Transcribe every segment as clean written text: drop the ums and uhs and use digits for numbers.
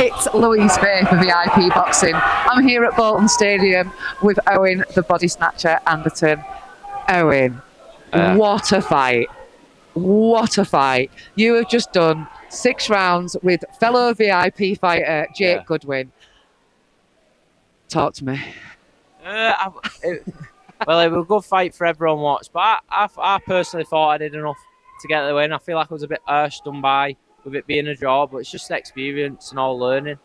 It's Louise Faye for VIP Boxing. I'm here at Bolton Stadium with Owen, the body snatcher, Anderton. Owen, what a fight. What a fight. You have just done 6 rounds with fellow VIP fighter Jake Goodwin. Talk to me. Well, it was a good fight for everyone watched, but I personally thought I did enough to get the win. I feel like I was a bit done by with it being a draw, but it's just experience and all learning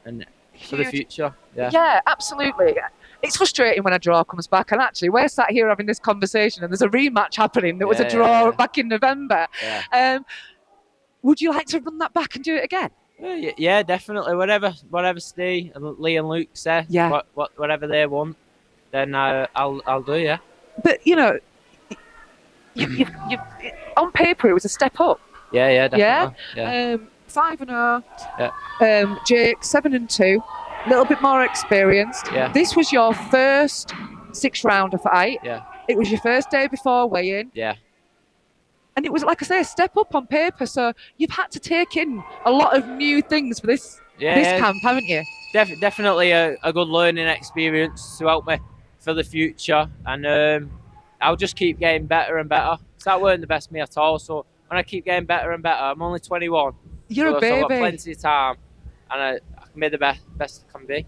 and for the future. Yeah, absolutely. It's frustrating when a draw comes back, and actually we're sat here having this conversation and there's a rematch happening that was a draw back in November. Would you like to run that back and do it again? Yeah, definitely. Whatever Steve and Lee and Luke say, whatever they want, then I'll do. Yeah. But you know, you on paper it was a step up. Yeah, definitely. Yeah. 5-0. Yeah. Jake 7-2. A little bit more experienced. Yeah. This was your first 6-rounder fight. Yeah. It was your first day before weigh-in. Yeah. And it was, like I say, a step up on paper. So you've had to take in a lot of new things for this camp, haven't you? Definitely a good learning experience to help me for the future. And I'll just keep getting better and better. So that weren't the best me at all. So when I keep getting better and better, I'm only 21. You're a baby. So I've got plenty of time. And I can be the best I can be.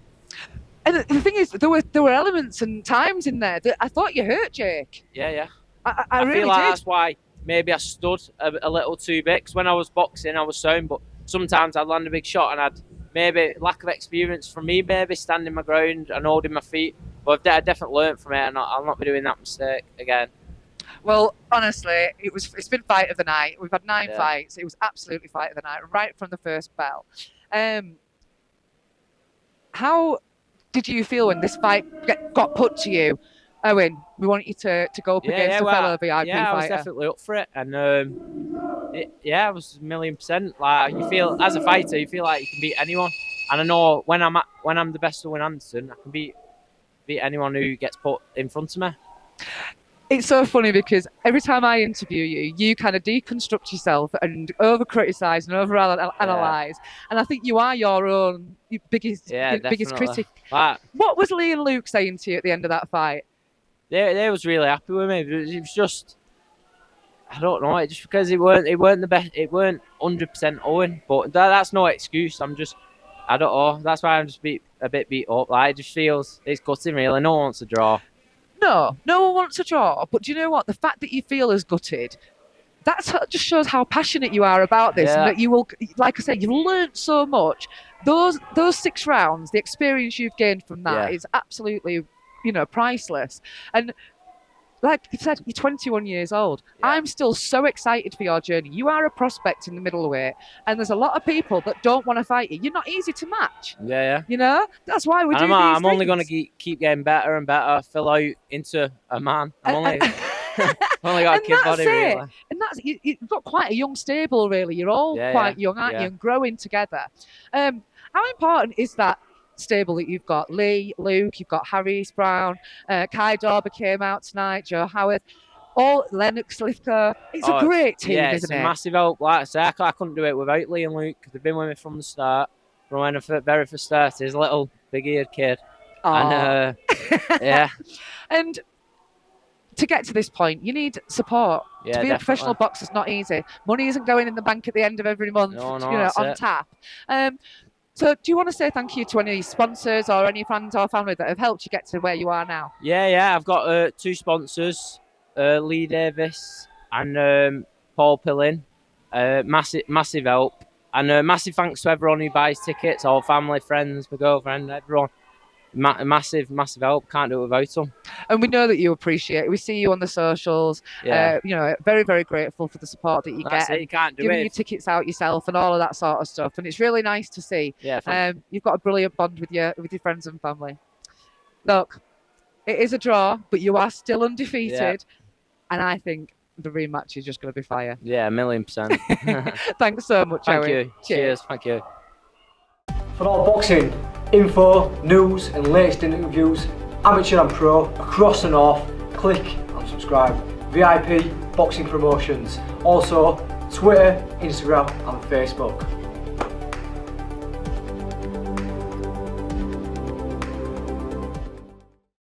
And the thing is, there were elements and times in there that I thought you hurt Jake. Yeah. I really feel like did. That's why maybe I stood a little too big. Because when I was boxing, I was sound, but sometimes I'd land a big shot and I'd maybe lack of experience from me, maybe standing my ground and holding my feet. But I definitely learned from it, and I'll not be doing that mistake again. Well, honestly, it's been fight of the night. We've had 9 fights. It was absolutely fight of the night, right from the first bell. How did you feel when this fight got put to you? Owen, we want you to go up against a fellow VIP fighter. Yeah, I was definitely up for it. And I was 1,000,000%. Like, you feel, as a fighter, you feel like you can beat anyone. And I know when I'm the best Owen Anderton, I can beat anyone who gets put in front of me. It's so funny because every time I interview you, you kind of deconstruct yourself and over-criticise and over-analyse. And I think you are your own biggest critic. What was Lee and Luke saying to you at the end of that fight? They was really happy with me. It was just, I don't know, just because it weren't the best, it weren't 100% Owen. But that's no excuse. I don't know. That's why I'm just a bit beat up. Like, it just feels, it's gutting really. No one wants to draw. No one wants to draw. But do you know what? The fact that you feel as gutted, that just shows how passionate you are about this, and that you will, like I said, you've learned so much. Those 6 rounds, the experience you've gained from that is absolutely, priceless. And like you said, you're 21 years old. Yeah. I'm still so excited for your journey. You are a prospect in the middleweight, and there's a lot of people that don't want to fight you. You're not easy to match. Yeah. That's why we do these I'm things. only going to keep getting better and better, fill out into a man. I'm only got a kid body, really. And that's you've got quite a young stable, really. You're all quite young, aren't you? And growing together. How important is that stable that you've got? Lee, Luke, you've got Harris Brown, Kai Dorber came out tonight, Joe Howard, all Lennox Lithgow. It's a great team, isn't it? It's a massive help. Like I say, I couldn't do it without Lee and Luke. They've been with me from the start. From when I very first started, he's a little big-eared kid. And and to get to this point, you need support. Yeah, to be a professional boxer is not easy. Money isn't going in the bank at the end of every month, on tap. So do you want to say thank you to any sponsors or any friends or family that have helped you get to where you are now? Yeah. I've got 2 sponsors, Lee Davis and Paul Pillin. Massive help. And massive thanks to everyone who buys tickets, all family, friends, my girlfriend, everyone. Massive help. Can't do it without them. And we know that you appreciate it. We see you on the socials. Very, very grateful for the support that you get. You can't do giving your tickets out yourself and all of that sort of stuff. And it's really nice to see. Yeah. You've got a brilliant bond with your friends and family. Look, it is a draw, but you are still undefeated. Yeah. And I think the rematch is just going to be fire. Yeah, 1,000,000%. Thanks so much, Thank Owen. you. Cheers. Thank you. For all boxing info, news and latest interviews, amateur and pro, across the north, click and subscribe. VIP Boxing Promotions. Also, Twitter, Instagram and Facebook.